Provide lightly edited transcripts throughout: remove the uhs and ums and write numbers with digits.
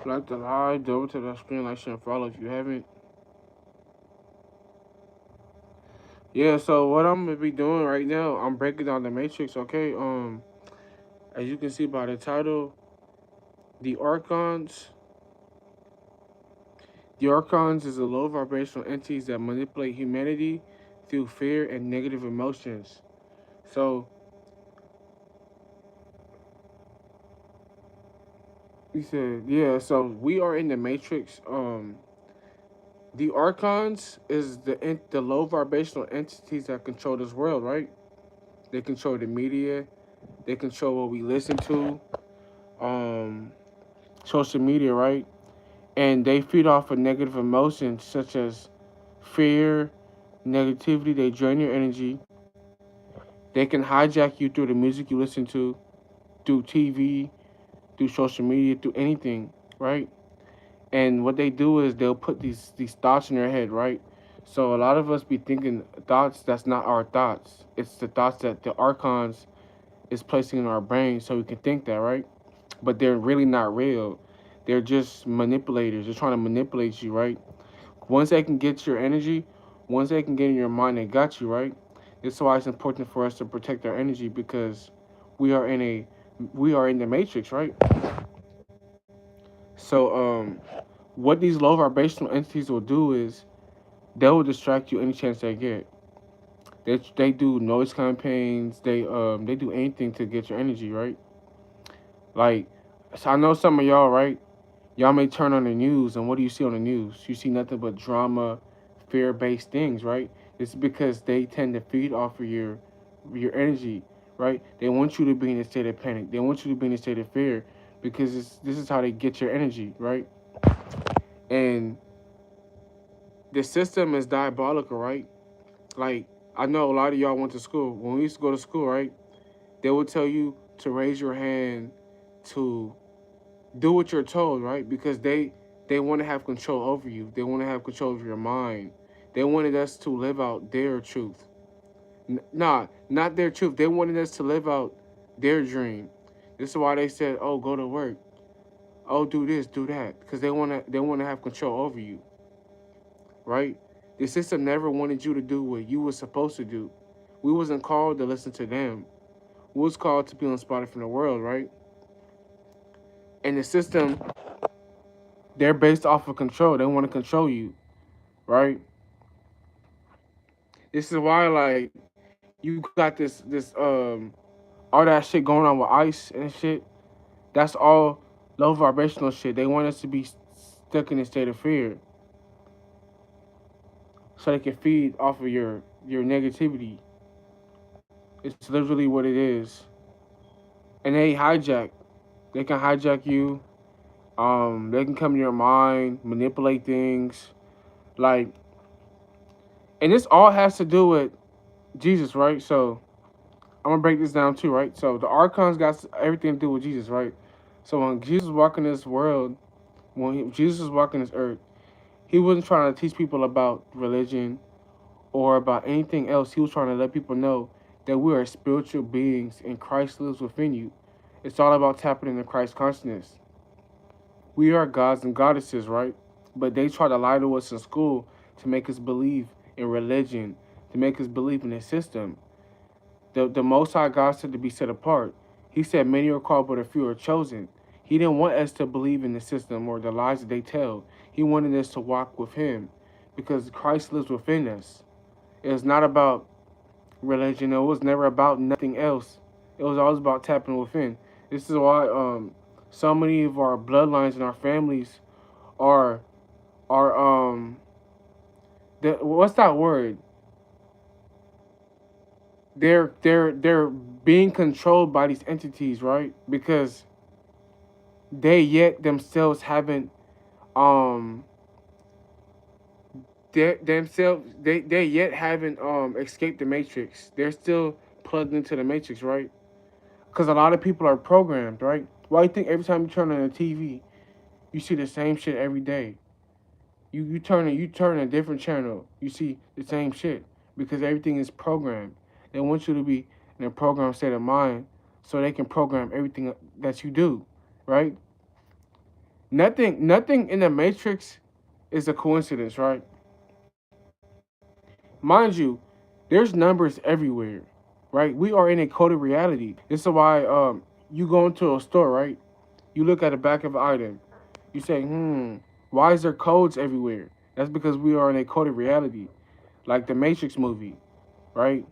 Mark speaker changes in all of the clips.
Speaker 1: Like the live, double to the screen, like, share, and follow if you haven't. Yeah, so what I'm gonna be doing right now, I'm breaking down the matrix, okay? As you can see by the title, the archons. The archons is the low vibrational entities that manipulate humanity through fear and negative emotions. So he said, yeah, so we are in the matrix. The archons is the low vibrational entities that control this world, right? They control the media, they control what we listen to, um, social media, right? And they feed off of negative emotions such as fear, negativity. They drain your energy. They can hijack you through the music you listen to, through TV, through social media, through anything, right? And what they do is they'll put these thoughts in your head, right? So a lot of us be thinking thoughts that's not our thoughts. It's the thoughts that the archons is placing in our brain so we can think that, right? But they're really not real. They're just manipulators. They're trying to manipulate you, right? Once they can get your energy, once they can get in your mind, they got you, right? This is why it's important for us to protect our energy because we are in a we are in the matrix, right? So what these low vibrational entities will do is they will distract you any chance they get. They do noise campaigns, they do anything to get your energy, right? Like, so I know some of y'all, right? Y'all may turn on the news, and what do you see on the news? You see nothing but drama, fear-based things, right? It's because they tend to feed off of your energy, right? They want you to be in a state of panic. They want you to be in a state of fear because this is how they get your energy, right? And the system is diabolical, right? Like, I know a lot of y'all went to school. When we used to go to school, right? They would tell you to raise your hand to do what you're told, right? Because they want to have control over you. They want to have control over your mind. They wanted us to live out their truth. Nah, not their truth. They wanted us to live out their dream. This is why they said, "Oh, go to work. Oh, do this, do that," because they want to have control over you, right? The system never wanted you to do what you were supposed to do. We wasn't called to listen to them. We was called to be unspotted from the world, right? And the system, they're based off of control. They want to control you, right? This is why, like, you got this all that shit going on with ice and shit. That's all low vibrational shit. They want us to be stuck in a state of fear, so they can feed off of your negativity. It's literally what it is, and they hijack. They can hijack you. They can come to your mind, manipulate things, like, and this all has to do with Jesus, right? So I'm gonna break this down too, right? So the archons got everything to do with Jesus, right? So when Jesus was walking this world, Jesus was walking this earth, he wasn't trying to teach people about religion or about anything else. He was trying to let people know that we are spiritual beings and Christ lives within you. It's all about tapping into Christ consciousness. We are gods and goddesses, right? But they try to lie to us in school to make us believe in religion, to make us believe in a system. The Most High God said to be set apart. He said many are called, but a few are chosen. He didn't want us to believe in the system or the lies that they tell. He wanted us to walk with Him because Christ lives within us. It was not about religion. It was never about nothing else. It was always about tapping within. This is why so many of our bloodlines and our families are are what's that word? They're being controlled by these entities, right? Because they yet themselves haven't um they yet haven't escaped the matrix. They're still plugged into the matrix, right? Because a lot of people are programmed, right? Why do you think every time you turn on the TV, you see the same shit every day? You turn a different channel, you see the same shit because everything is programmed. They want you to be in a programmed state of mind so they can program everything that you do, right? Nothing in the Matrix is a coincidence, right? Mind you, there's numbers everywhere, right? We are in a coded reality. This is why you go into a store, right? You look at the back of an item. You say, why is there codes everywhere? That's because we are in a coded reality, like the Matrix movie, right?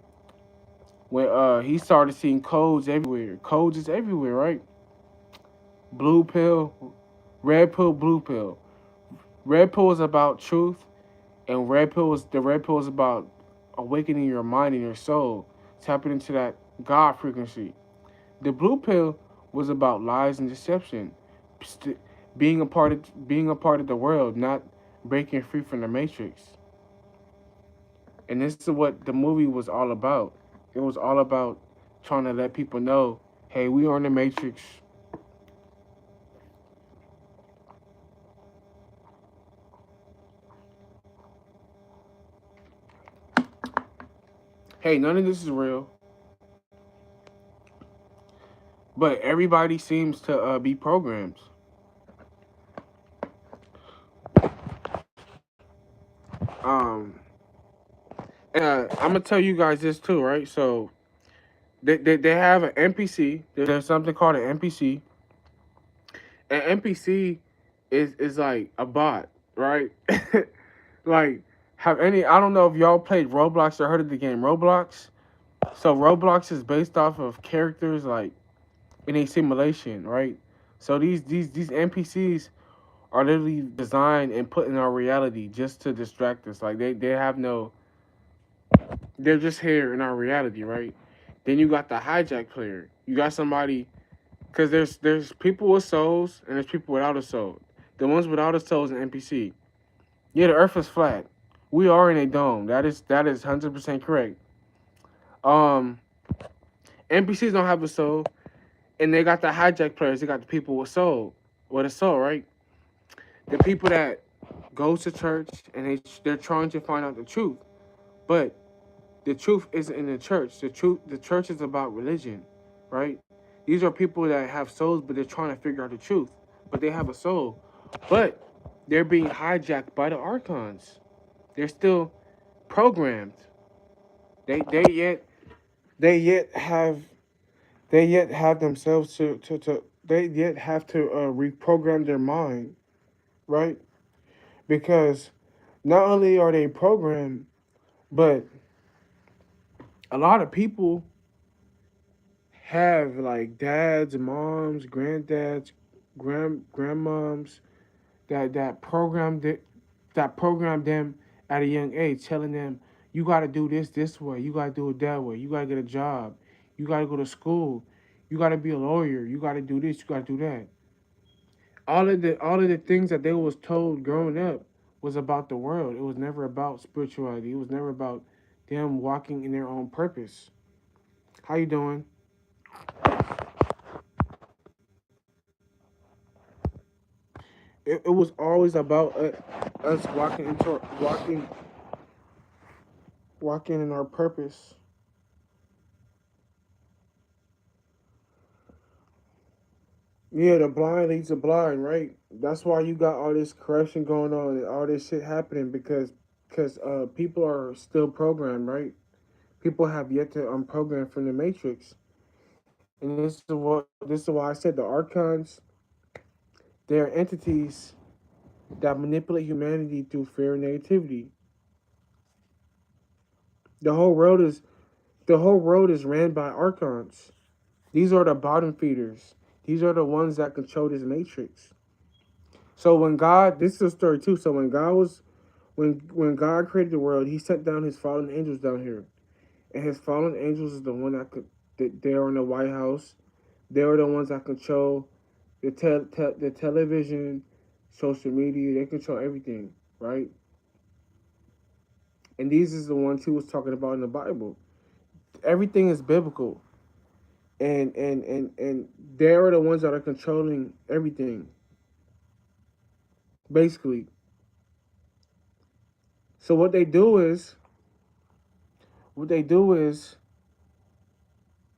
Speaker 1: When he started seeing codes everywhere. Codes is everywhere, right? Blue pill, red pill, blue pill. Red pill is about truth, and red pill is about awakening your mind and your soul, tapping into that God frequency. The blue pill was about lies and deception, st- being a part of the world, not breaking free from the matrix. And this is what the movie was all about. It was all about trying to let people know, hey, we are in the matrix. Hey, none of this is real, but everybody seems to be programmed. Um, I'm gonna tell you guys this too, right? So they have an NPC. There's something called an NPC. An NPC is like a bot, right? Like have any? I don't know if y'all played Roblox or heard of the game Roblox. So Roblox is based off of characters like in a simulation, right? So these NPCs are literally designed and put in our reality just to distract us. Like they have no, they're just here in our reality, right? Then you got the hijack player. You got somebody because there's people with souls and there's people without a soul. The ones without a soul is an NPC. Yeah, the Earth is flat. We are in a dome. That is 100% correct. Um, NPCs don't have a soul, and they got the hijack players. They got the people with a soul, right? The people that go to church and they're trying to find out the truth, but the truth isn't in the church. The church is about religion, right? These are people that have souls, but they're trying to figure out the truth. But they have a soul, but they're being hijacked by the archons. They're still programmed. They yet they yet have they yet have themselves to they yet have to reprogram their mind, right? Because not only are they programmed, but a lot of people have like dads, moms, granddads, grandmoms that programmed them at a young age, telling them you got to do this way, you got to do it that way, you got to get a job, you got to go to school, you got to be a lawyer, you got to do this, you got to do that. All of the things that they was told growing up was about the world. It was never about spirituality. It was never about them walking in their own purpose. How you doing? It was always about us walking in our purpose. Yeah, the blind leads the blind, right? That's why you got all this corruption going on and all this shit happening because people are still programmed, right? People have yet to unprogram from the matrix, and this is why I said the archons. They're entities that manipulate humanity through fear and negativity. The whole world is the whole world is ran by archons. These are the bottom feeders. These are the ones that control this matrix. So when God, this is a story too. So when God created the world, He sent down His fallen angels down here, and His fallen angels is the one that could. They are in the White House. They are the ones that control the television, social media. They control everything, right? And these is the ones He was talking about in the Bible. Everything is biblical, and they are the ones that are controlling everything, basically. So what they do is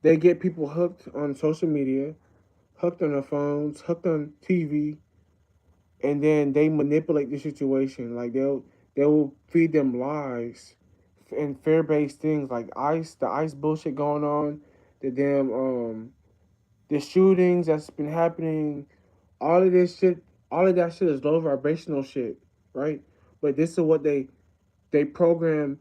Speaker 1: they get people hooked on social media, hooked on their phones, hooked on TV, and then they manipulate the situation. Like they will feed them lies and fear based things like the ice bullshit going on, the damn the shootings that's been happening, all of this shit, all of that shit is low vibrational shit, right? But this is what they program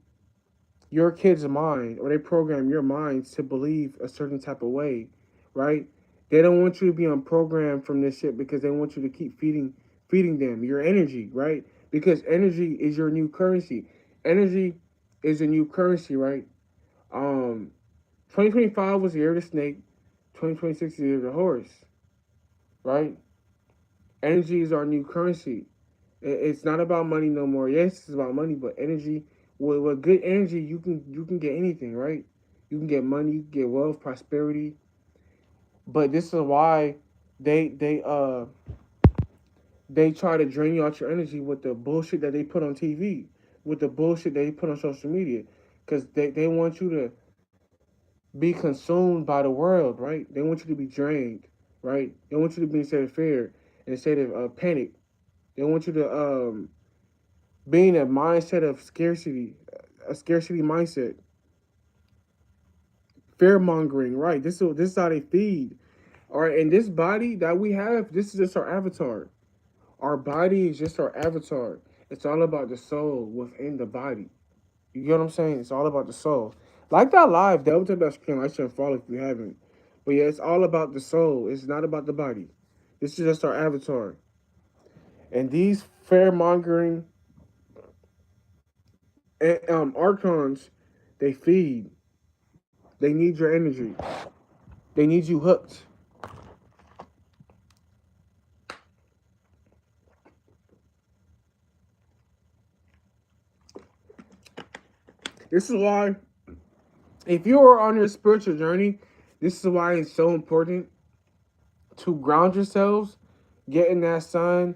Speaker 1: your kid's mind, or they program your minds to believe a certain type of way, right? They don't want you to be on program from this shit because they want you to keep feeding them your energy, right? Because energy is your new currency. Energy is a new currency, right? Um, 2025 was the year of the snake. 2026 is the year of the horse, right? Energy is our new currency. It's not about money no more. Yes, it's about money, but energy. With good energy, you can get anything, right? You can get money, you can get wealth, prosperity. But this is why they they uh they try to drain you out your energy with the bullshit that they put on TV, with the bullshit they put on social media, because they want you to be consumed by the world, right? They want you to be drained, right? They want you to be in a state of fear, in a state of panic. They want you to being a mindset of scarcity, a scarcity mindset, fear mongering, right? This is how they feed. All right, and this body that we have, this is just our avatar. Our body is just our avatar. It's all about the soul within the body. You get what I'm saying? It's all about the soul. Like that live, double tap that screen. I shouldn't follow if you haven't. But yeah, it's all about the soul. It's not about the body. This is just our avatar. And these fear mongering archons, they feed. They need your energy. They need you hooked. This is why, if you are on your spiritual journey, this is why it's so important to ground yourselves, get in that sun,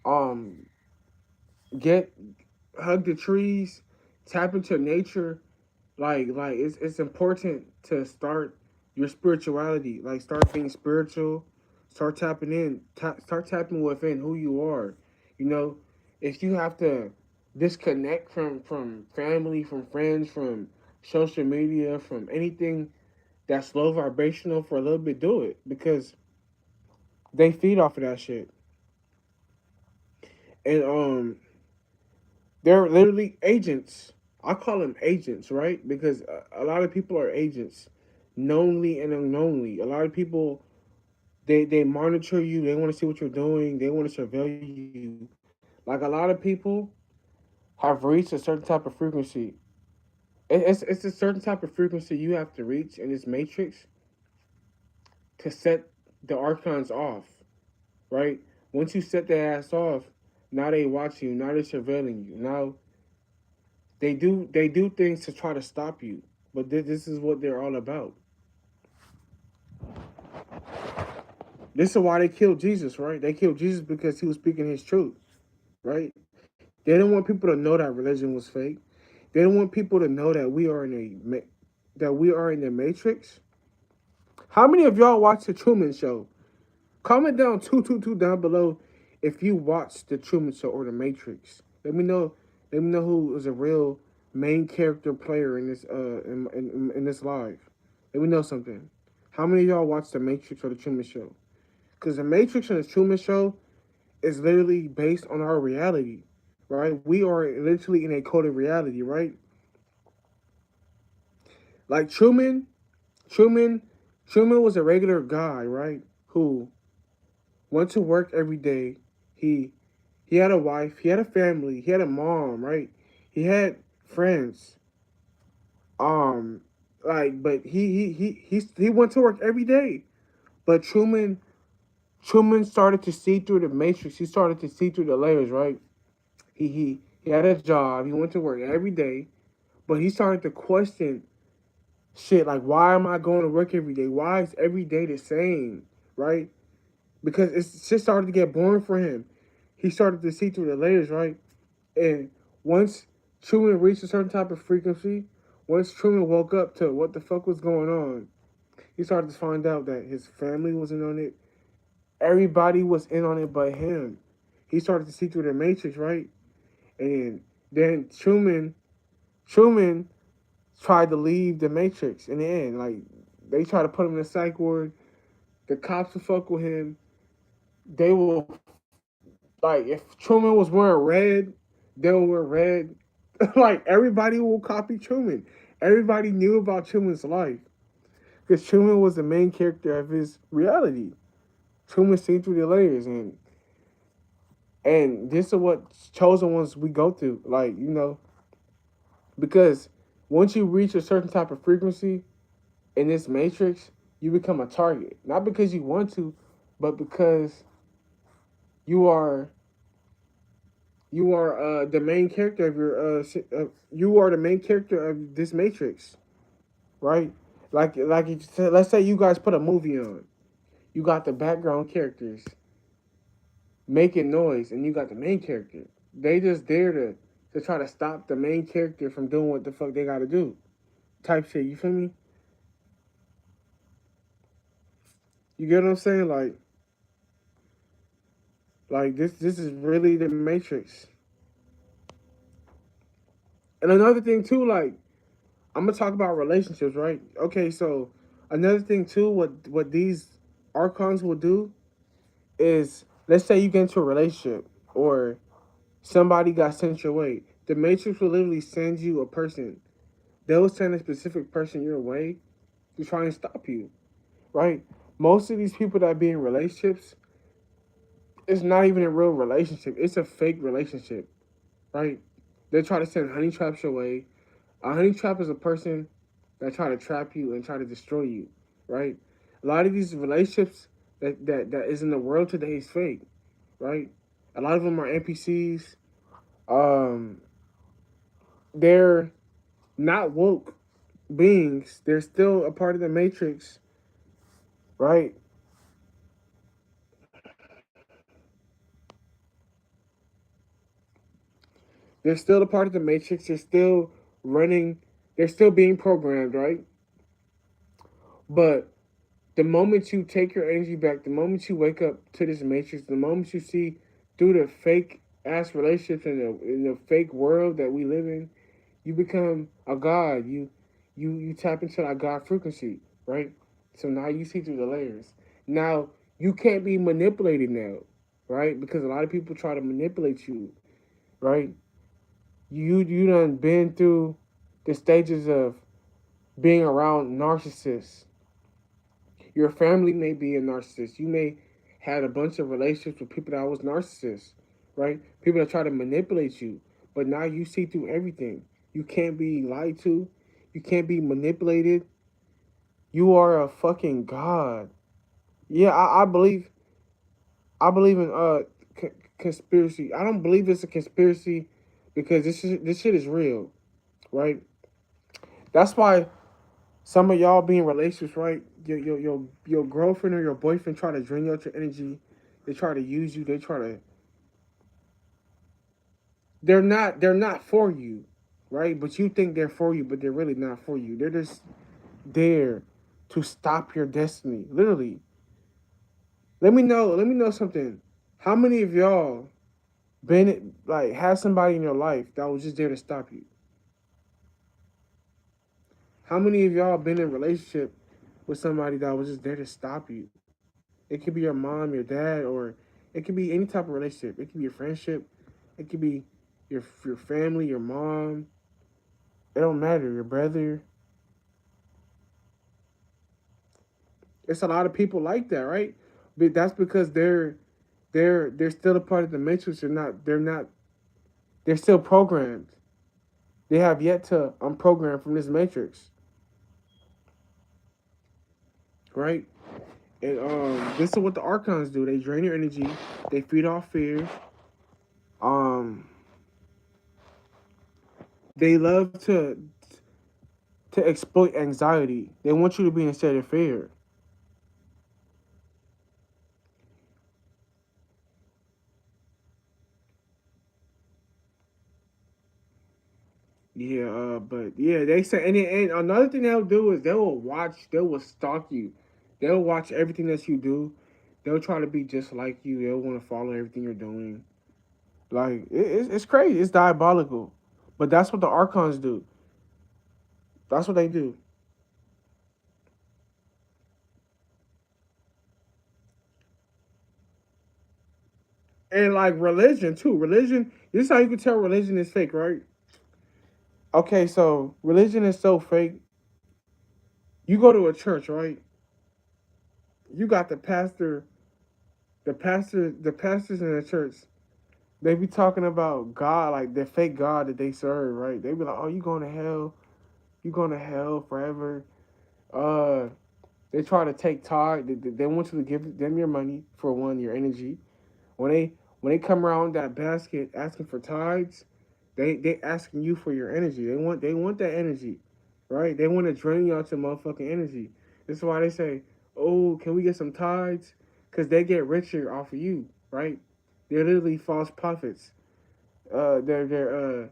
Speaker 1: um, get hug the trees, tap into nature. Like it's important to start your spirituality. Like start being spiritual, start tapping in, start tapping within who you are. You know, if you have to disconnect from family, from friends, from social media, from anything that's low vibrational for a little bit, do it because they feed off of that shit. And they're literally agents. I call them agents, right? Because a lot of people are agents, knowingly and unknowingly. A lot of people they monitor you. They want to see what you're doing. They want to surveil you. Like a lot of people have reached a certain type of frequency. It's a certain type of frequency you have to reach in this matrix to set the archons off, right? Once you set their ass off, now they watching you. Now they're surveilling you. Now they do things to try to stop you, but this is what they're all about. This is why they killed Jesus, right? They killed Jesus because he was speaking his truth, right? They didn't want people to know that religion was fake. They didn't want people to know that we are in the matrix. How many of y'all watch the Truman Show? Comment down 222 down below if you watched the Truman Show or the Matrix. Let me know. Let me know who is a real main character player in this in this live. Let me know something. How many of y'all watched the Matrix or the Truman Show? Because the Matrix and the Truman Show is literally based on our reality, right? We are literally in a coded reality, right? Like Truman, Truman was a regular guy, right? Who went to work every day. He he had a wife, he had a family, he had a mom, right? He had friends. Um, but he went to work every day. But Truman started to see through the matrix. He started to see through the layers, right? He had a job. He went to work every day, but he started to question shit like, why am I going to work every day? Why is every day the same, right? Because it's just started to get boring for him. He started to see through the layers, right? And once Truman reached a certain type of frequency, once Truman woke up to what the fuck was going on, he started to find out that his family wasn't on it. Everybody was in on it but him. he started to see through the matrix, right? And then Truman tried to leave the matrix in the end. Like they tried to put him in a psych ward. The cops will fuck with him. They will like if Truman was wearing red, they'll wear red. Like everybody will copy Truman. Everybody knew about Truman's life because Truman was the main character of his reality. Truman seen through the layers, and this is what chosen ones we go through. Like because once you reach a certain type of frequency in this matrix, you become a target. Not because you want to, but because you are the main character of your you are the main character of this matrix, right? Like if, let's say you guys put a movie on, you got the background characters making noise, and you got the main character. They just there to try to stop the main character from doing what the fuck they got to do, type shit. You feel me? You get what I'm saying? Like this is really the matrix. And another thing too, like I'm gonna talk about relationships, right? Okay, so another thing too, what these archons will do is, let's say you get into a relationship or somebody got sent your way. The Matrix will literally send you a person. They will send a specific person your way to try and stop you, right? Most of these people that be in relationships, it's not even a real relationship. It's a fake relationship, right? They try to send honey traps your way. A honey trap is a person that try to trap you and try to destroy you, right? A lot of these relationships that is in the world today is fake, right? A lot of them are NPCs. Um, they're not woke beings. They're still a part of the matrix, right? They're still a part of the matrix. They're still running. They're still being programmed, right? But the moment you take your energy back, the moment you wake up to this matrix, the moment you see through the fake ass relationships in the fake world that we live in, you become a god. You tap into that god frequency, right? So now you see through the layers. Now you can't be manipulated now, right? Because a lot of people try to manipulate you, right? You done been through the stages of being around narcissists. Your family may be a narcissist. You may had a bunch of relationships with people that was narcissists, right? People that try to manipulate you. But now you see through everything. You can't be lied to. You can't be manipulated. You are a fucking god. Yeah, I believe in conspiracy. I don't believe it's a conspiracy because this shit is real, right? That's why some of y'all be in relationships, right? Your girlfriend or your boyfriend try to drain out your energy. They try to use you. They try to. They're not for you, right? But you think they're for you, but they're really not for you. They're just there to stop your destiny. Literally. Let me know something. How many of y'all been like had somebody in your life that was just there to stop you? How many of y'all been in a relationship with somebody that was just there to stop you? It could be your mom, your dad, or it could be any type of relationship. It could be your friendship. It could be your family, your mom. It don't matter. Your brother. It's a lot of people like that, right? But that's because they're still a part of the matrix. They're not. They're still programmed. They have yet to unprogram from this matrix, right? And this is what the archons do. They drain your energy. They feed off fear. Um, they love to exploit anxiety. They want you to be in a state of fear. Yeah, but yeah, they say, and another thing they'll do is they will stalk you. They'll watch everything that you do. They'll try to be just like you. They'll want to follow everything you're doing. Like it's crazy. It's diabolical, but that's what the archons do. That's what they do. And like religion too. Religion. This is how you can tell religion is fake, right? Okay, so religion is so fake. You go to a church, right? You got the pastors in the church. They be talking about God, like the fake God that they serve, right? They be like, "Oh, you going to hell? You going to hell forever?" Uh, they try to take tithe. They want you to give them your money for one, your energy. When they come around that basket asking for tithes, they asking you for your energy. They want that energy, right? They want to drain you out your motherfucking energy. This is why they say, "Oh, can we get some tithes?" Because they get richer off of you, right? They're literally false prophets. They're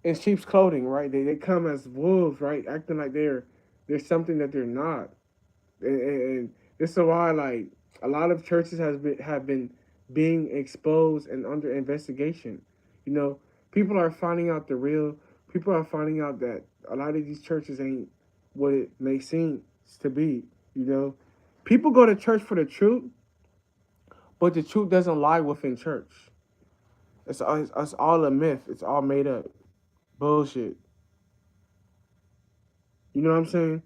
Speaker 1: in sheep's clothing, right? They come as wolves, right? Acting like they're something that they're not. And this is why like a lot of churches have been being exposed and under investigation. You know, people are finding out the real. People are finding out that a lot of these churches ain't what it may seem to be. You know, people go to church for the truth, but the truth doesn't lie within church. It's all a myth. It's all made up bullshit. You know what I'm saying?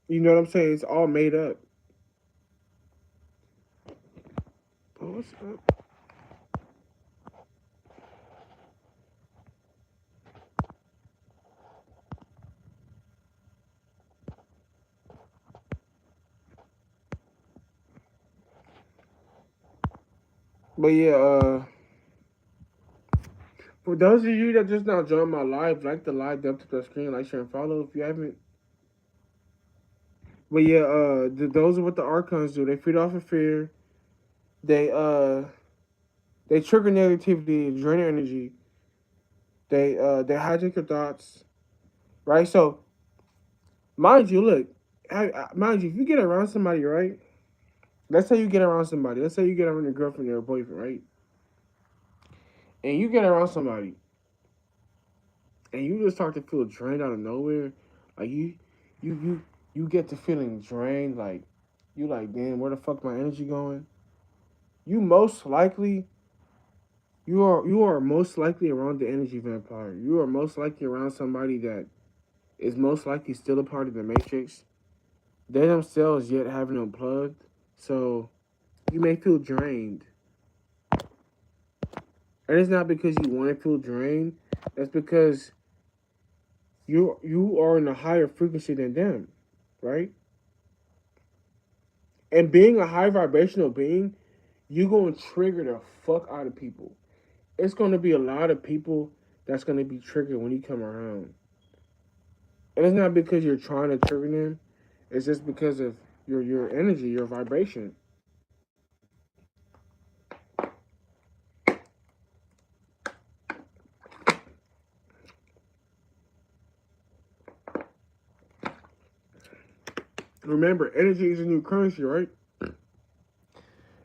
Speaker 1: You know what I'm saying? It's all made up. But what's up? But yeah, for those of you that just now joined my live, like the live up to the screen, like, share, and follow if you haven't. But yeah, those are what the archons do. They feed off of fear. They uh, they trigger negativity, drain energy. They hijack your thoughts, right? So mind you, look, mind you, if you get around somebody, right? Let's say you get around somebody. Let's say you get around your girlfriend or your boyfriend, right? And you get around somebody, and you just start to feel drained out of nowhere. Like you, you, you get to feeling drained. Like you, like, damn, where the fuck my energy going? You most likely, you are most likely around the energy vampire. You are most likely around somebody that is most likely still a part of the matrix. They themselves yet haven't unplugged, so you may feel drained. And it's not because you want to feel drained. That's because you are in a higher frequency than them, right? And being a high vibrational being, you're going to trigger the fuck out of people. It's going to be a lot of people that's going to be triggered when you come around. And it's not because you're trying to trigger them, it's just because of your energy, your vibration. Remember, energy is a new currency, right?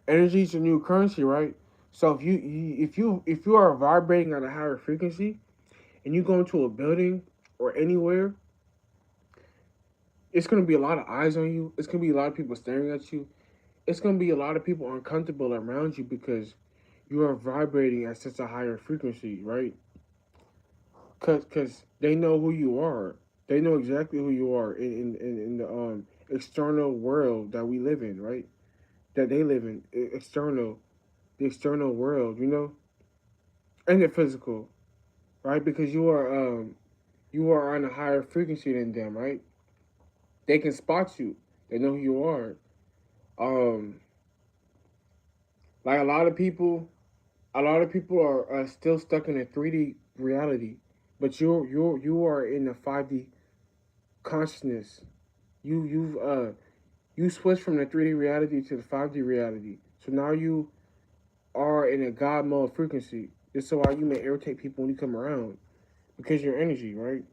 Speaker 1: Energy is a new currency, right? So if you are vibrating at a higher frequency and you go into a building or anywhere, it's gonna be a lot of eyes on you. It's gonna be a lot of people staring at you. It's gonna be a lot of people uncomfortable around you because you are vibrating at such a higher frequency, right? Cause they know who you are. They know exactly who you are in the external world that we live in, right? That they live in, external, the external world, and the physical, right? Because you are on a higher frequency than them, right? They can spot you. They know who you are. Um, like a lot of people are still stuck in a 3D reality, but you are in a 5D consciousness. You switch from the 3D reality to the 5D reality. So now you are in a God mode frequency. This is why you may irritate people when you come around because your energy, right?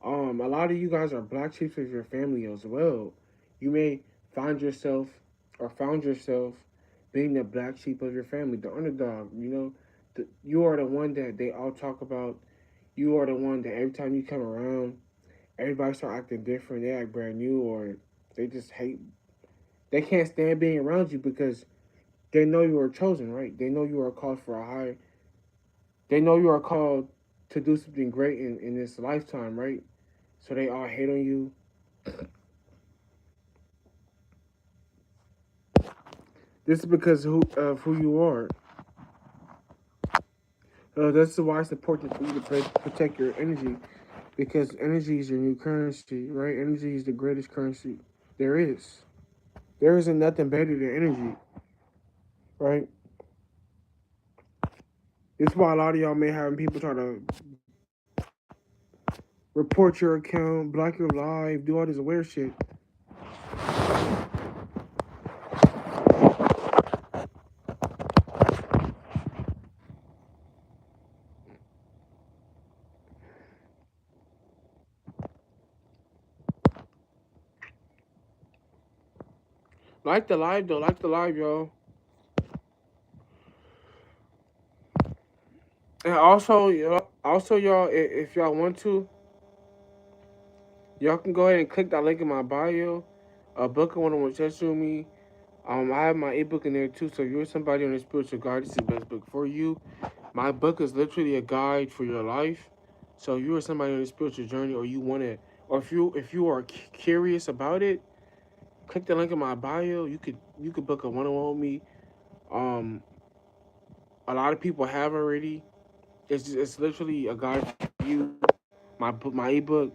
Speaker 1: A lot of you guys are black sheep of your family as well. You may find yourself or found yourself being the black sheep of your family, the underdog. You are the one that they all talk about. You are the one that every time you come around, everybody start acting different. They act brand new, or they just hate. They can't stand being around you because they know you are chosen, right? They know you are called for a high. They know you are called to do something great in this lifetime, right? So they all hate on you. This is because of who you are. That's why it's important for you to protect your energy because energy is your new currency, right? Energy is the greatest currency there is. There isn't nothing better than energy, right? It's why a lot of y'all may have people try to report your account, block your live, do all this weird shit. Like the live though, like the live, y'all. And also y'all, if y'all want to, y'all can go ahead and click that link in my bio. Book one-on-one session with me. I have my ebook in there too. So if you're somebody on a spiritual guide, this is the best book for you. My book is literally a guide for your life. So if you are somebody on a spiritual journey, or you want to, or if you are curious about it, click the link in my bio. You could book a one-on-one with me. Um, a lot of people have already. It's literally a guide for you. My ebook.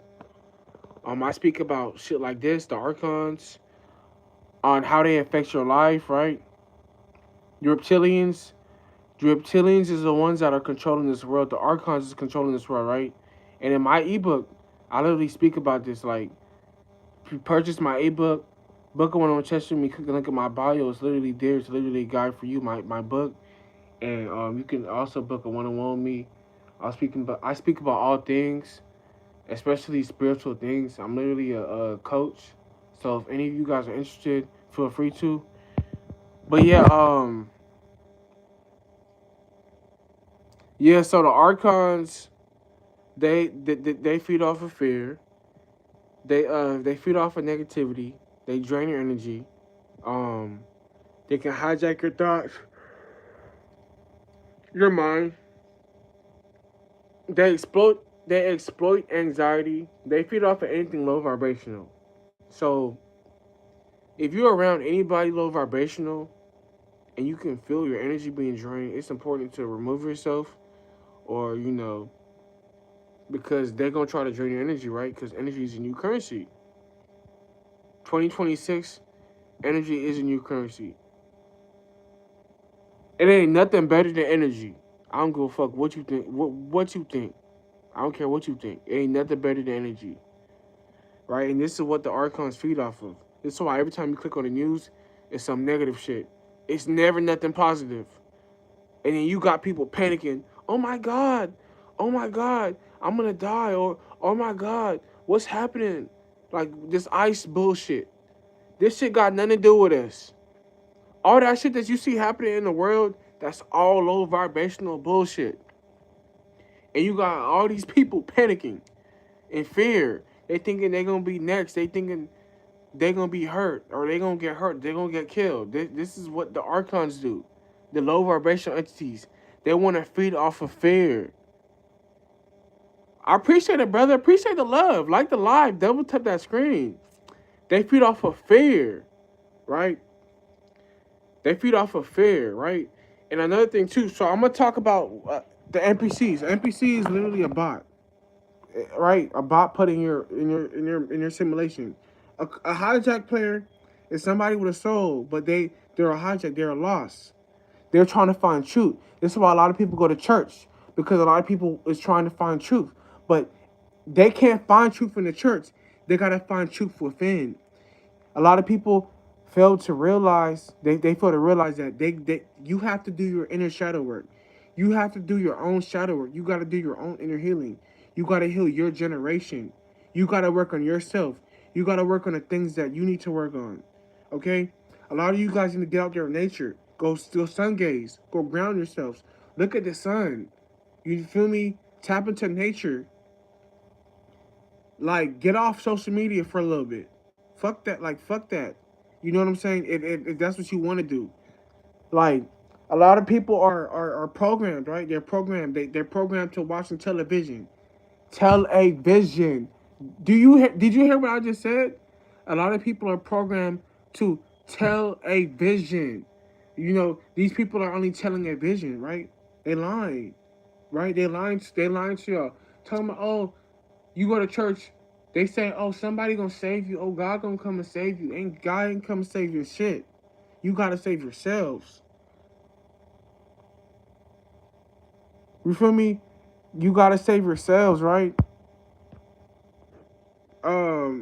Speaker 1: I speak about shit like this, the archons, on how they affect your life, right? The reptilians. The reptilians is the ones that are controlling this world. The archons is controlling this world, right? And in my ebook, I literally speak about this. Like, if you purchase my ebook, book one on chest with me, click the link in my bio. It's literally there. It's literally a guide for you, my book. And you can also book a one-on-one with me. I speak about all things, especially spiritual things. I'm literally a coach. So if any of you guys are interested, feel free to. But yeah. So the archons, they feed off of fear. They feed off of negativity. They drain your energy. Um, they can hijack your thoughts, your mind. They exploit anxiety. They feed off of anything low vibrational. So if you're around anybody low vibrational and you can feel your energy being drained, it's important to remove yourself, or because they're gonna try to drain your energy, right? Because energy is a new currency. 2026, energy is a new currency. It ain't nothing better than energy. I don't give a fuck what you think. What you think. I don't care what you think. It ain't nothing better than energy, right? And this is what the archons feed off of. This is why every time you click on the news, it's some negative shit. It's never nothing positive. And then you got people panicking. Oh my god, oh my god, I'm gonna die, or oh my god, what's happening? Like this ice bullshit. This shit got nothing to do with us. All that shit that you see happening in the world, that's all low vibrational bullshit. And you got all these people panicking in fear. They thinking they gonna be next. They thinking they gonna be hurt, or they gonna get hurt. They gonna get killed. This is what the archons do. The low vibrational entities. They want to feed off of fear. I appreciate it, brother. Appreciate the love. Like the live. Double tap that screen. They feed off of fear, right? They feed off of fear, right? And another thing too. So I'm gonna talk about the NPCs. NPC is literally a bot, right? A bot put in your simulation. A hijack player is somebody with a soul, but they're a hijack. They're a lost. They're trying to find truth. This is why a lot of people go to church, because a lot of people is trying to find truth, but they can't find truth in the church. They gotta find truth within. A lot of people fail to realize they fail to realize that they you have to do your inner shadow work. You have to do your own shadow work. You gotta do your own inner healing. You gotta heal your generation. You gotta work on yourself. You gotta work on the things that you need to work on. Okay, a lot of you guys need to get out there in nature. Go still sun gaze. Go ground yourselves. Look at the sun. You feel me? Tap into nature. Like, get off social media for a little bit. Fuck that. Like, fuck that. You know what I'm saying? If that's what you want to do. Like, a lot of people are programmed, right? They're programmed. They're programmed to watching television. Television. Did you hear what I just said? A lot of people are programmed to tell a vision. You know, these people are only telling a vision, right? They lying, right? They lying to y'all. Tell them, oh, you go to church, they say, oh, somebody gonna save you. Oh, God gonna come and save you. Ain't God ain't come and save your shit. You gotta save yourselves. You feel me? You gotta save yourselves, right? Um,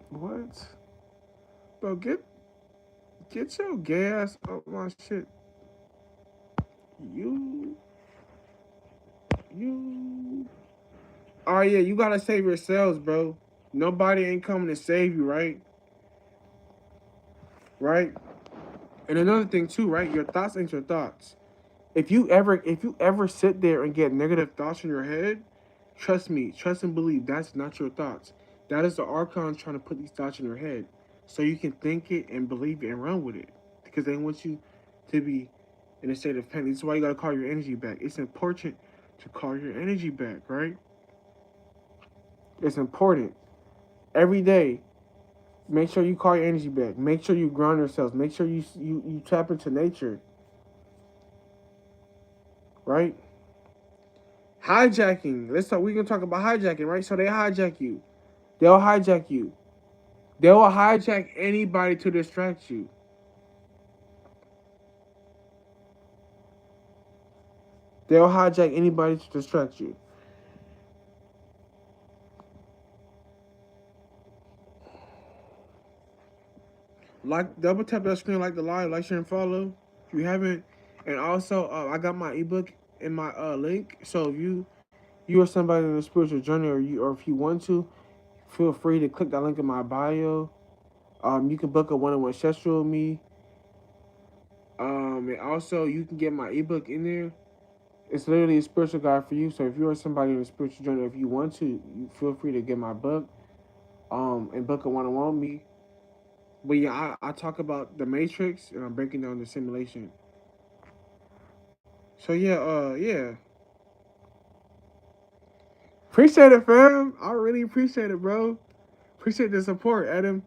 Speaker 1: what? Bro, get your gas up my shit. You, you. Oh yeah, you gotta save yourselves, bro. Nobody ain't coming to save you, right? Right. And another thing too, right? Your thoughts ain't your thoughts. If you ever sit there and get negative thoughts in your head, trust me, trust and believe that's not your thoughts. That is the archons trying to put these thoughts in your head, so you can think it and believe it and run with it, because they want you to be in a state of panic. This is why you gotta call your energy back. It's important to call your energy back, right? It's important every day. Make sure you call your energy back. Make sure you ground yourselves. Make sure you tap into nature, right? Hijacking. Let's talk. We're gonna talk about hijacking, right? So they hijack you. They'll hijack you. They will hijack anybody to distract you. They'll hijack anybody to distract you. Like, double tap that screen, like the live, like, share, and follow if you haven't. And also, I got my ebook in my link. So if you are somebody in a spiritual journey, or if you want to, feel free to click that link in my bio. You can book a one-on-one session with me. And also you can get my ebook in there. It's literally a spiritual guide for you. So if you are somebody in a spiritual journey, if you want to, you feel free to get my book. And book a one-on-one with me. But yeah, I talk about the matrix and I'm breaking down the simulation. So yeah, yeah. Appreciate it, fam. I really appreciate it, bro. Appreciate the support, Adam.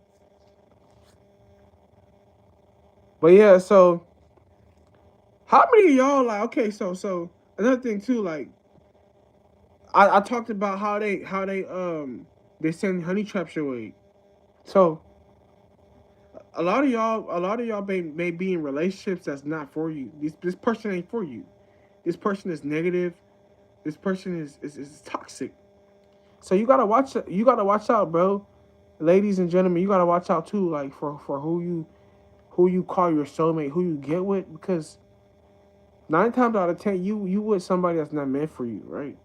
Speaker 1: But yeah, so how many of y'all like, okay, so another thing too, like, I talked about how they send honey traps your way. So a lot of y'all may be in relationships that's not for you. This person ain't for you. This person is negative. This person is toxic. So you gotta watch out, bro. Ladies and gentlemen, you gotta watch out too, like for who you call your soulmate, who you get with, because 9 times out of 10 you with somebody that's not meant for you, right?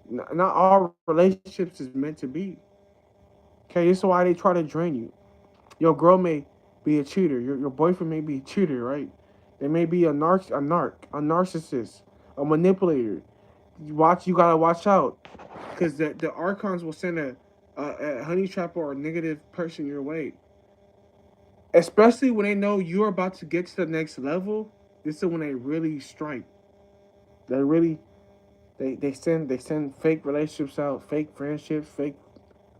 Speaker 1: Not all relationships is meant to be. Okay, this is why they try to drain you. Your girl may be a cheater. Your boyfriend may be a cheater, right? They may be a narcissist, a manipulator. You gotta watch out, because the archons will send a honey trap or a negative person your way, especially when they know you're about to get to the next level. This is when they really strike. They really they send fake relationships out, fake friendships, fake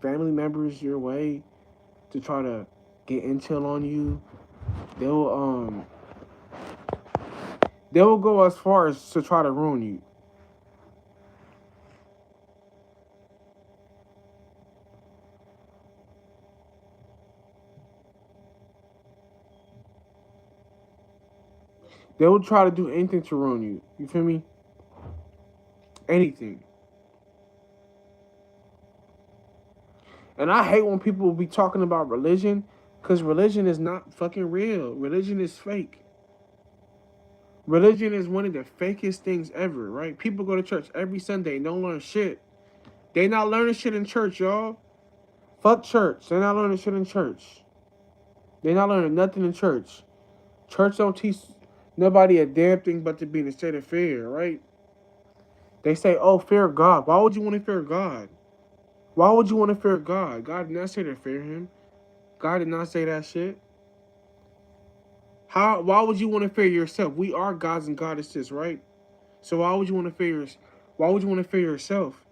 Speaker 1: family members your way to try to get intel on you. They'll they will go as far as to try to ruin you. They will try to do anything to ruin you. You feel me? Anything. And I hate when people be talking about religion, because religion is not fucking real. Religion is fake. Religion is one of the fakest things ever, right? People go to church every Sunday and don't learn shit. They not learning shit in church, y'all. Fuck church. They're not learning shit in church. They're not learning nothing in church. Church don't teach nobody a damn thing but to be in a state of fear, right? They say, oh, fear God. Why would you want to fear God? Why would you want to fear God? God did not say to fear him. God did not say that shit. Why would you want to fear yourself? We are gods and goddesses, right? So why would you want to fear yourself?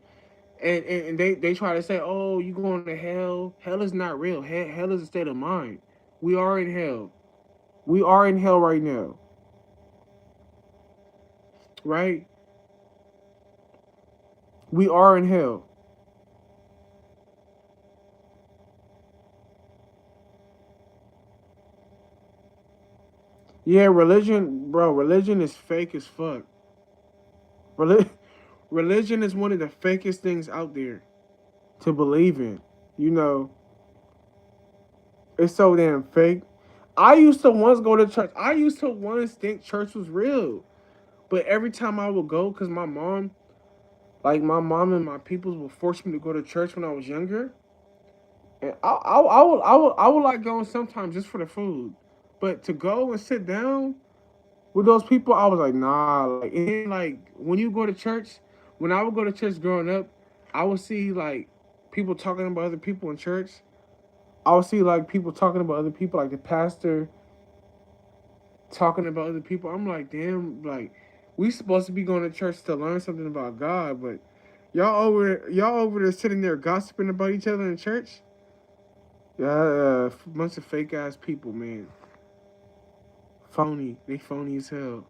Speaker 1: And they try to say, oh, you going to hell. Hell is not real. Hell is a state of mind. We are in hell. We are in hell right now. Right? We are in hell. Yeah, religion, bro, religion is fake as fuck. Reli- Religion is one of the fakest things out there to believe in. You know, it's so damn fake. I used to once go to church. I used to once think church was real. But every time I would go, because my mom and my peoples would force me to go to church when I was younger. And I would like going sometimes just for the food. But to go and sit down with those people, I was like, nah. Like, and then, like, when you go to church, when I would go to church growing up, I would see, like, people talking about other people in church. I would see, like, people talking about other people, like the pastor talking about other people. I'm like, damn, like, we supposed to be going to church to learn something about God, but y'all over there sitting there gossiping about each other in church. Yeah, bunch of fake ass people, man. Phony. They phony as hell.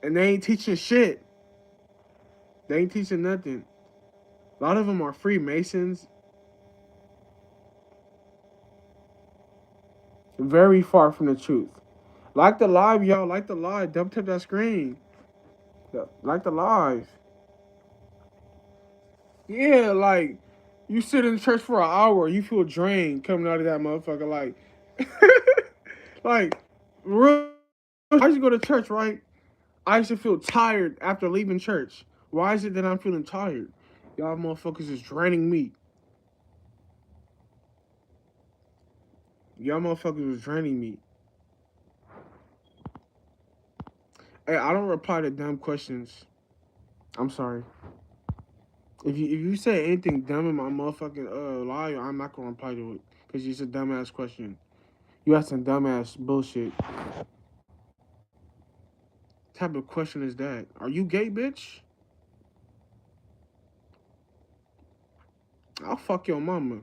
Speaker 1: And they ain't teaching shit. They ain't teaching nothing. A lot of them are Freemasons. Very far from the truth. Like the live, y'all. Like the live. Double tap that screen. Like the live. Yeah, like you sit in church for an hour, you feel drained coming out of that motherfucker. Like, like, real. I used to go to church, right? I used to feel tired after leaving church. Why is it that I'm feeling tired? Y'all motherfuckers is draining me. Y'all motherfuckers is draining me. Hey, I don't reply to dumb questions. I'm sorry. If you say anything dumb in my motherfucking live, I'm not gonna reply to it because it's a dumbass question. You asked some dumbass bullshit. What type of question is that? Are you gay, bitch? I'll fuck your mama.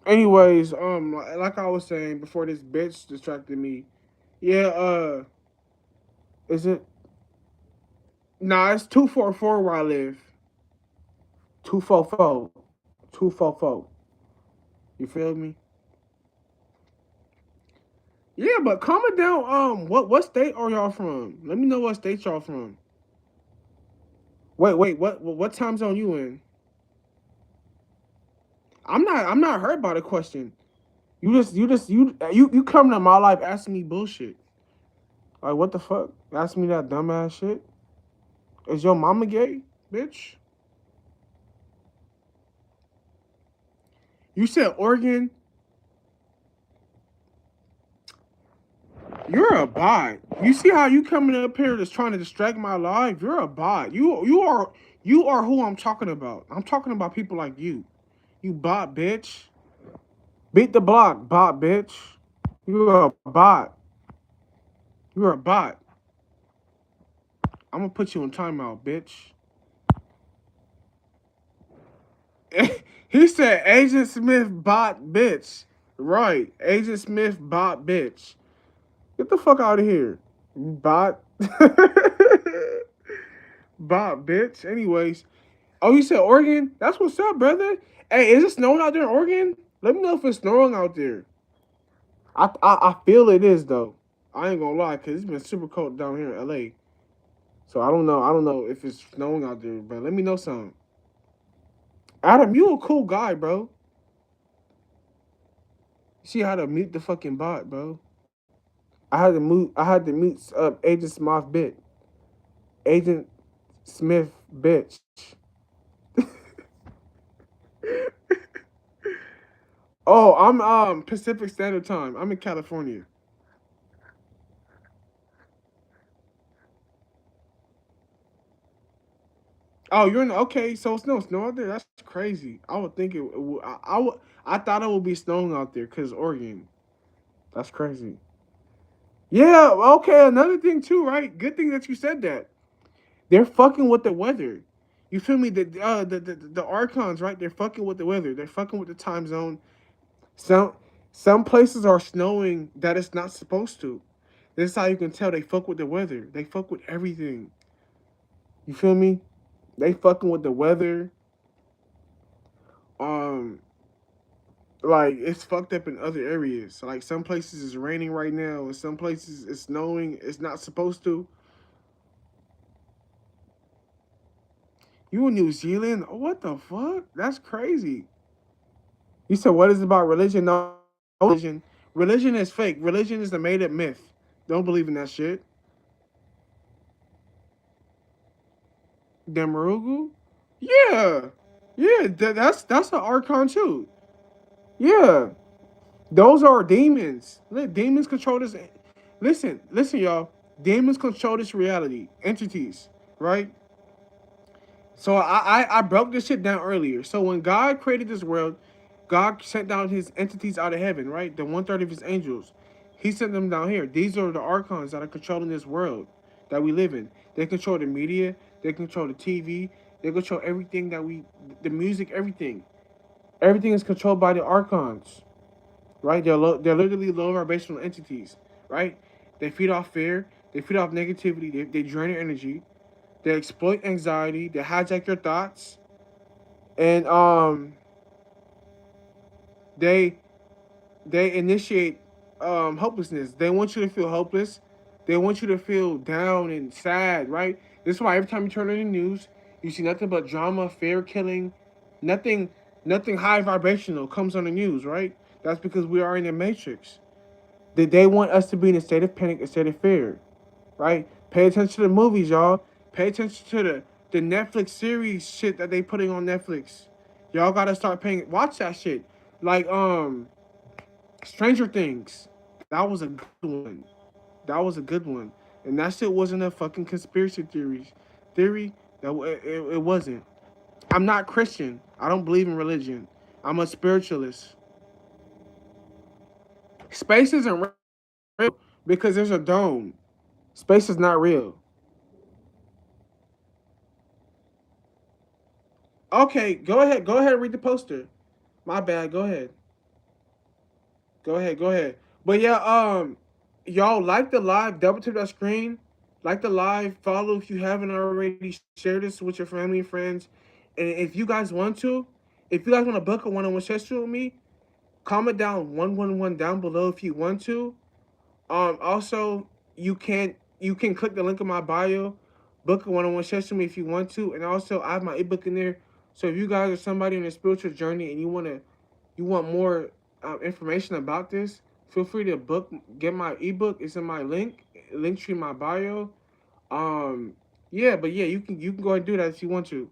Speaker 1: Anyways, like I was saying before, this bitch distracted me. Yeah, is it? Nah, it's 244 where I live. 244. 244. You feel me? Yeah, but comment down. What state are y'all from? Let me know what state y'all from. Wait. What time zone you in? I'm not hurt by the question. You coming to my life asking me bullshit. Like what the fuck? Asking me that dumbass shit. Is your mama gay, bitch? You said Oregon. You're a bot. You see how you coming up here just trying to distract my life? You're a bot. You are who I'm talking about. I'm talking about people like you. You bot bitch. Beat the block, bot bitch. You're a bot. You're a bot. I'm gonna put you in timeout, bitch. He said Agent Smith bot bitch. Right. Agent Smith bot bitch. Get the fuck out of here. Bot. Bot bitch. Anyways. Oh, you said Oregon? That's what's up, brother. Hey, is it snowing out there in Oregon? Let me know if it's snowing out there. I feel it is though. I ain't gonna lie, cause it's been super cold down here in LA. So I don't know. I don't know if it's snowing out there, but let me know something. Adam, you a cool guy, bro. You see how to mute the fucking bot, bro. I had to mute. Agent Smith bit. Agent Smith, bitch. Oh, I'm Pacific Standard Time. I'm in California. Oh, you're in okay. So it's no snow out there. That's crazy. I would think I would. I thought it would be snowing out there because Oregon. That's crazy. Yeah. Okay. Another thing too, right? Good thing that you said that. They're fucking with the weather. You feel me? The archons, right? They're fucking with the weather. They're fucking with the time zone. Some some places are snowing that it's not supposed to. This is how you can tell they fuck with the weather. They fuck with everything. You feel me? They fucking with the weather. Um, like it's fucked up in other areas. So, like some places it's raining right now, and some places it's snowing. It's not supposed to. You in New Zealand? Oh, what the fuck? That's crazy. You said what is it about religion? No religion. Religion is fake. Religion is a made up myth. Don't believe in that shit. Demarugu? Yeah. Yeah, that's an archon too. Yeah. Those are demons. Demons control this. Listen, y'all. Demons control this reality. Entities, right? So I broke this shit down earlier. So when God created this world, God sent down his entities out of heaven, right? The one third of his angels. He sent them down here. These are the archons that are controlling this world that we live in. They control the media. They control the TV. They control everything the music, everything. Everything is controlled by the archons, right? They're literally low vibrational entities, right? They feed off fear. They feed off negativity. They drain your energy. They exploit anxiety. They hijack your thoughts, and they they initiate hopelessness. They want you to feel hopeless. They want you to feel down and sad, right? This is why every time you turn on the news, you see nothing but drama, fear, killing, nothing, nothing high vibrational comes on the news, right? That's because we are in the matrix. They want us to be in a state of panic, a state of fear, right? Pay attention to the movies, y'all. Pay attention to the Netflix series shit that they putting on Netflix. Y'all gotta start paying. Watch that shit. Like Stranger Things. That was a good one. That was a good one. And that shit wasn't a fucking conspiracy theory. It wasn't. I'm not Christian. I don't believe in religion. I'm a spiritualist. Space isn't real because there's a dome. Space is not real. Okay, go ahead. Go ahead and read the poster. My bad. Go ahead. Go ahead. Go ahead. But yeah, y'all like the live. Double tap that screen. Like the live. Follow if you haven't already. Share this with your family and friends. And if you guys want to, if you guys want to book a one-on-one session with me, comment down 111 down below if you want to. Also, you can click the link in my bio, book a one-on-one session with me if you want to, and also I have my ebook in there. So if you guys are somebody on a spiritual journey and you want more information about this, feel free to get my ebook. It's in my link tree in my bio. Um, yeah, but yeah, you can go and do that if you want to.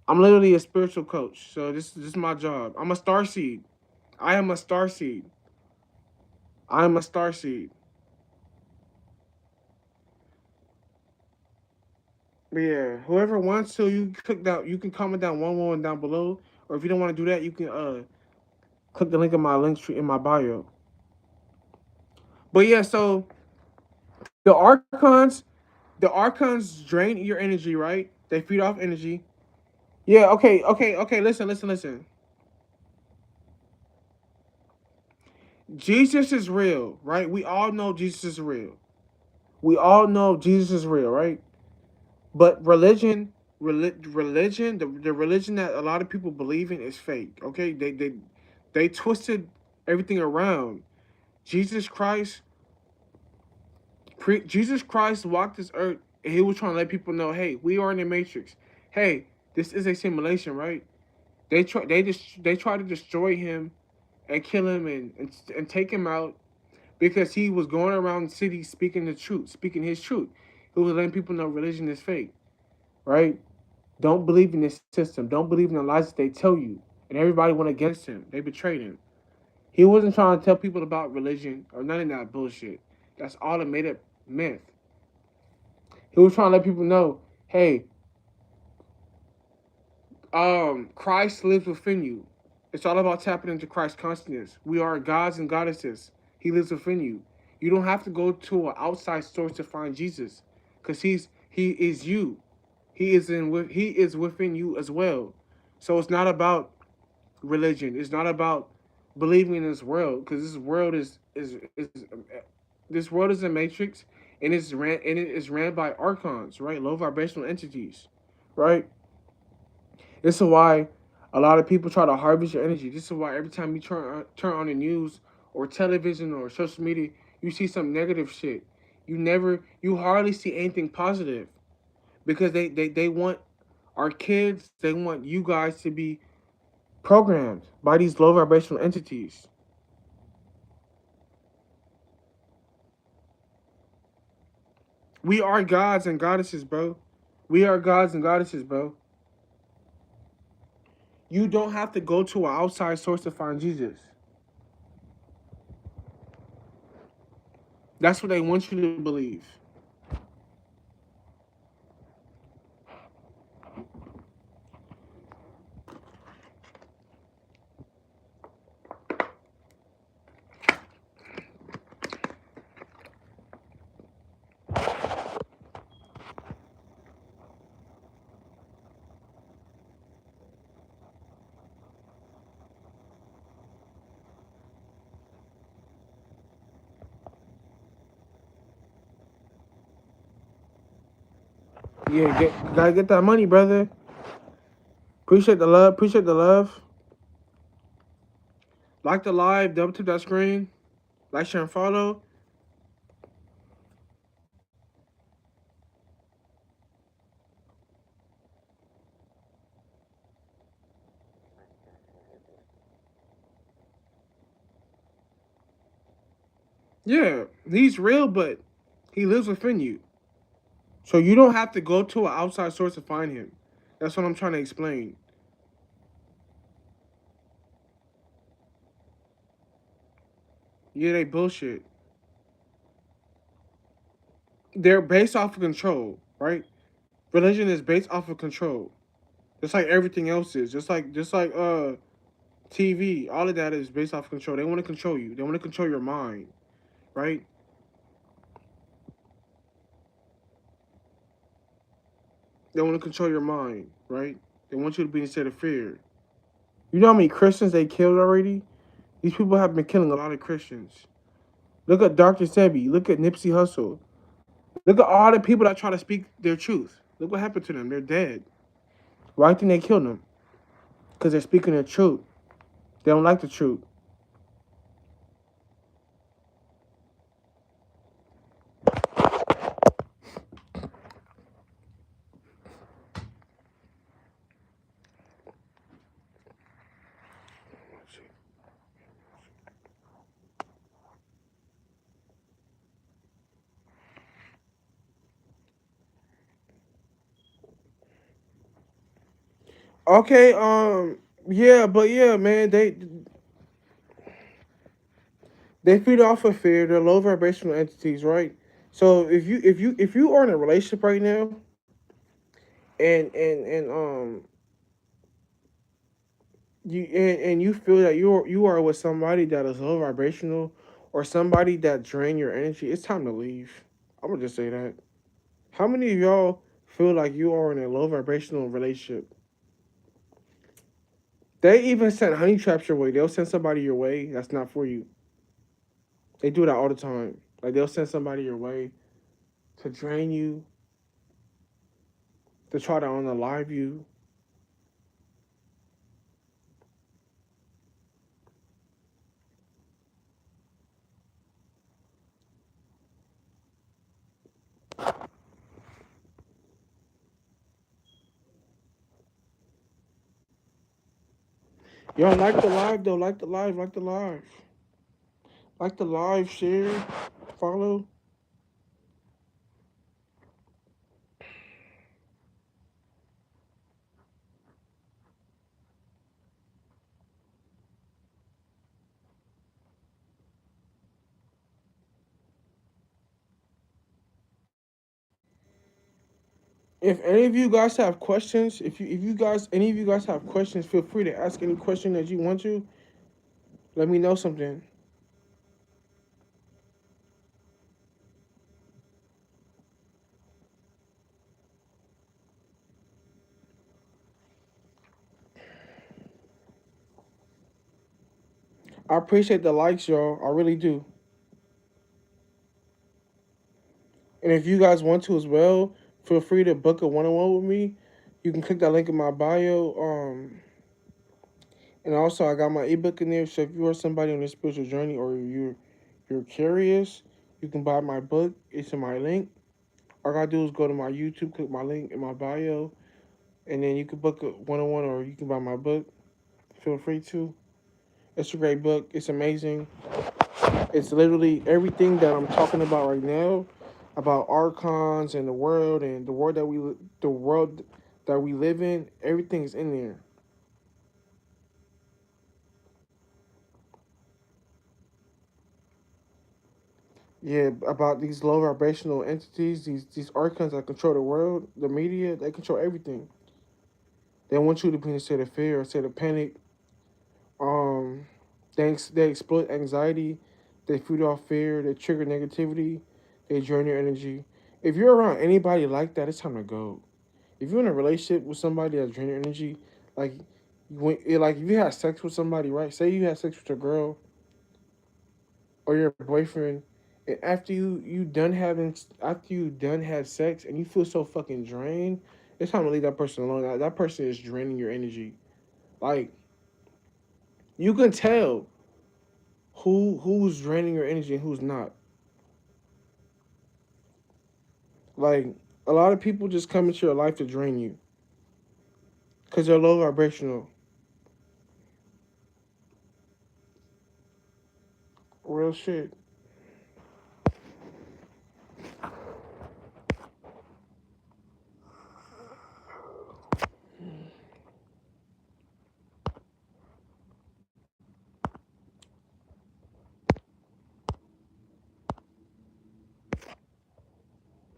Speaker 1: I'm literally a spiritual coach, so this is my job. I'm a star seed. I am a star seed. I am a star seed. But yeah, whoever wants to, you click down. You can comment down one down below, or if you don't want to do that, you can click the link in my link tree in my bio. But yeah, so the archons, the archons drain your energy, right? They feed off energy. Yeah. Okay. Listen. Jesus is real, right? We all know Jesus is real. We all know Jesus is real, right? But religion, the religion that a lot of people believe in is fake. Okay, they twisted everything around. Jesus Christ, Jesus Christ walked this earth, and he was trying to let people know, hey, we are in the matrix. Hey, this is a simulation, right? They try to destroy him and kill him and take him out because he was going around the city speaking the truth, speaking his truth. He was letting people know religion is fake. right? Don't believe in this system. Don't believe in the lies that they tell you. And everybody went against him. They betrayed him. He wasn't trying to tell people about religion or none of that bullshit. That's all a made up myth. He was trying to let people know, hey, Christ lives within you. It's all about tapping into Christ's consciousness. We are gods and goddesses. He lives within you. You don't have to go to an outside source to find Jesus, because he is you. He is within you as well. So it's not about religion. It's not about believing in this world, because this world is a matrix, and it is ran by archons, right? Low vibrational entities, right? This is why a lot of people try to harvest your energy. This is why every time you turn on the news or television or social media, you see some negative shit. You hardly see anything positive, because they want our kids, they want you guys to be programmed by these low vibrational entities. We are gods and goddesses, bro. We are gods and goddesses, bro. You don't have to go to an outside source to find Jesus. That's what they want you to believe. Yeah, gotta get that money, brother. Appreciate the love. Appreciate the love. Like the live. Double tap that screen. Like, share, and follow. Yeah, he's real, but he lives within you. So you don't have to go to an outside source to find him. That's what I'm trying to explain. Yeah, they bullshit. They're based off of control, right? Religion is based off of control. Just like everything else is. Just like TV. All of that is based off of control. They want to control you. They want to control your mind, right? They want to control your mind, right? They want you to be in a state of fear. You know how many Christians they killed already? These people have been killing a lot of Christians. Look at Dr. Sebi. Look at Nipsey Hussle. Look at all the people that try to speak their truth. Look what happened to them. They're dead. Why do you think they killed them? Because they're speaking their truth. They don't like the truth. Okay, yeah, but yeah, man, they feed off of fear. They're low vibrational entities, right? So if you are in a relationship right now, and and you feel that you are with somebody that is low vibrational, or somebody that drain your energy, it's time to leave. I'm gonna just say that. How many of y'all feel like you are in a low vibrational relationship? They even send honey traps your way. They'll send somebody your way that's not for you. They do that all the time. Like, they'll send somebody your way to drain you, to try to unalive you. Yo, like the live though. Like the live. Like the live. Like the live. Share. Follow. If any of you guys have questions, if you guys any of you guys have questions, feel free to ask any question that you want to. Let me know something. I appreciate the likes, y'all. I really do. And if you guys want to as well, feel free to book a one-on-one with me. You can click that link in my bio. And also I got my ebook in there. So if you are somebody on a spiritual journey or you're curious, you can buy my book. It's in my link. All I gotta do is go to my YouTube, click my link in my bio, and then you can book a one-on-one or you can buy my book. Feel free to. It's a great book. It's amazing. It's literally everything that I'm talking about right now, about archons and the world that we live in. Everything's in there. Yeah, about these low vibrational entities, these archons that control the world, the media, they control everything. They want you to be in a state of fear, a state of panic. Um, they exploit anxiety, they feed off fear, they trigger negativity, they drain your energy. If you're around anybody like that, it's time to go. If you're in a relationship with somebody that's draining your energy, like like if you had sex with somebody, right? Say you had sex with your girl or your boyfriend, and after you done had sex and you feel so fucking drained, it's time to leave that person alone. That person is draining your energy. Like you can tell who's draining your energy and who's not. Like a lot of people just come into your life to drain you because they're low vibrational. Real shit.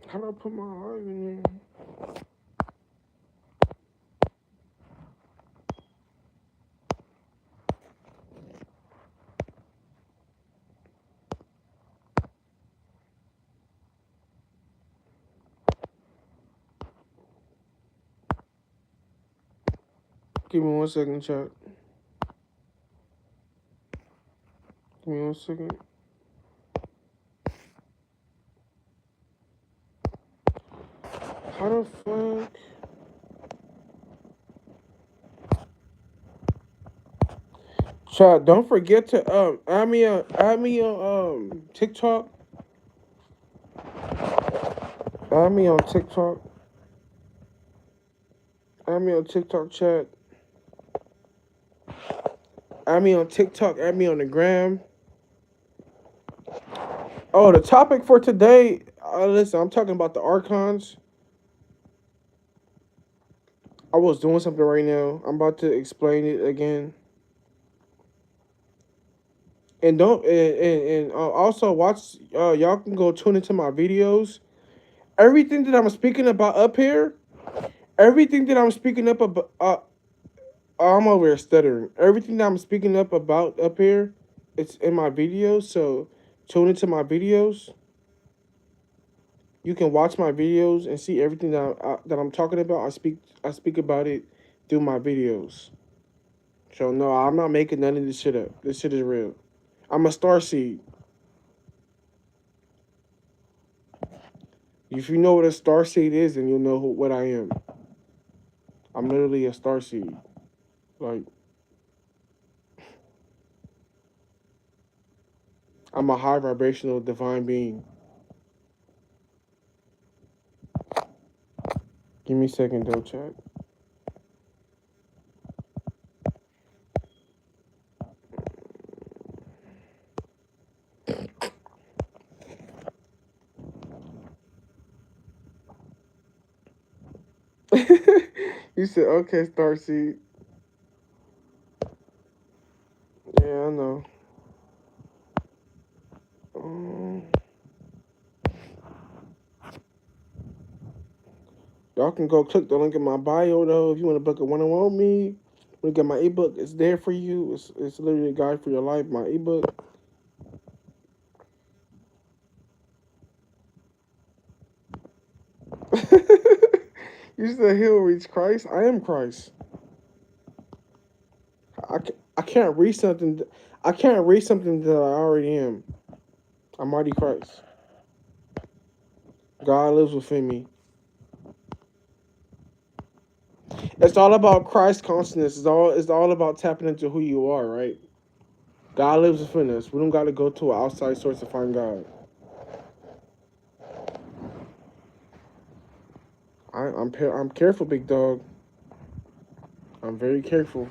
Speaker 1: How do I put my heart in there? Give me 1 second, chat. Give me 1 second. How the fuck? Chat, don't forget to add me on TikTok. Add me on TikTok. Add me on TikTok, chat. Add me on TikTok. Add me on the gram. Oh, the topic for today. Listen, I'm talking about the archons. I was doing something right now. I'm about to explain it again. And don't and also watch. Y'all can go tune into my videos. Everything that I'm speaking about up here. Everything that I'm speaking up about. I'm over here stuttering. Everything that I'm speaking up about up here, it's in my videos. So tune into my videos. You can watch my videos and see everything that I'm talking about. I speak about it through my videos. So no, I'm not making none of this shit up. This shit is real. I'm a star seed. If you know what a star seed is, then you'll know what I am. I'm literally a star seed. Like I'm a high vibrational divine being. Give me a second though, chat. You said okay, star seed. Yeah, I know. Um, Y'all can go click the link in my bio though if you want to book a one-on-one with me. Look at my ebook. It's there for you. It's literally a guide for your life. My ebook. You said he'll reach Christ. I am Christ. I can't read something. I can't read something that I already am. I'm already Christ. God lives within me. It's all about Christ consciousness. It's all about tapping into who you are, right? God lives within us. We don't got to go to an outside source to find God. I'm careful, big dog. I'm very careful.